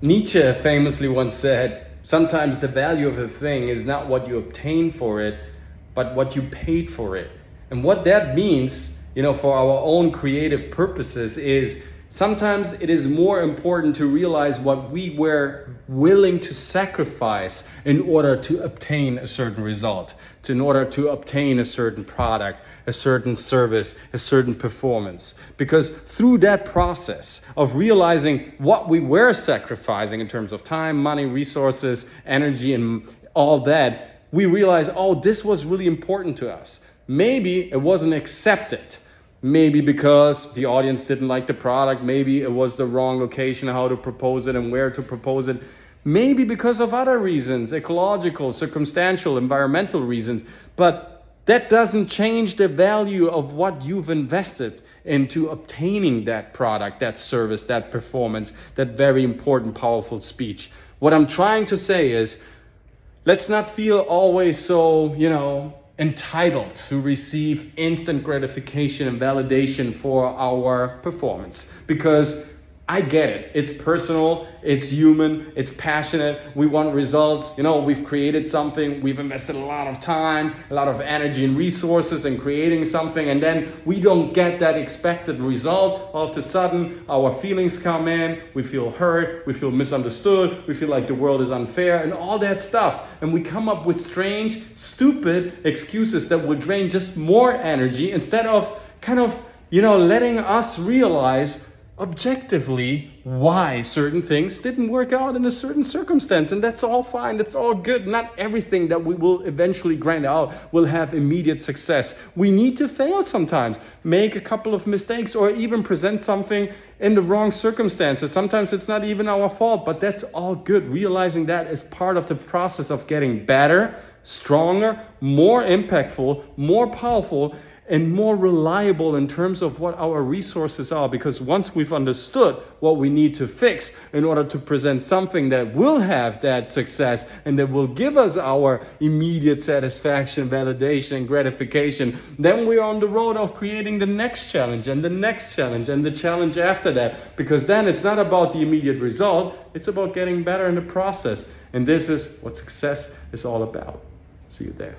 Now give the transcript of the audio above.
Nietzsche famously once said, sometimes the value of a thing is not what you obtain for it, but what you paid for it. And what that means, for our own creative purposes is sometimes it is more important to realize what we were willing to sacrifice in order to obtain a certain result, in order to obtain a certain product, a certain service, a certain performance. Because through that process of realizing what we were sacrificing in terms of time, money, resources, energy, and all that, we realize, oh, this was really important to us. Maybe it wasn't accepted. Maybe because the audience didn't like the product. Maybe it was the wrong location, how to propose it and where to propose it. Maybe because of other reasons, ecological, circumstantial, environmental reasons. But that doesn't change the value of what you've invested into obtaining that product, that service, that performance, that very important, powerful speech. What I'm trying to say is, let's not feel always so, entitled to receive instant gratification and validation for our performance. Because I get it. It's personal, it's human, it's passionate. We want results. We've created something, we've invested a lot of time, a lot of energy and resources in creating something, and then we don't get that expected result. All of a sudden, our feelings come in, we feel hurt, we feel misunderstood, we feel like the world is unfair, and all that stuff. And we come up with strange, stupid excuses that will drain just more energy instead of letting us realize objectively why certain things didn't work out in a certain circumstance. And that's all fine, that's all good. Not everything that we will eventually grind out will have immediate success. We need to fail sometimes, make a couple of mistakes, or even present something in the wrong circumstances. Sometimes it's not even our fault, but that's all good. Realizing that is part of the process of getting better, stronger, more impactful, more powerful, and more reliable in terms of what our resources are. Because once we've understood what we need to fix in order to present something that will have that success and that will give us our immediate satisfaction, validation, and gratification, then we're on the road of creating the next challenge and the next challenge and the challenge after that. Because then it's not about the immediate result, it's about getting better in the process. And this is what success is all about. See you there.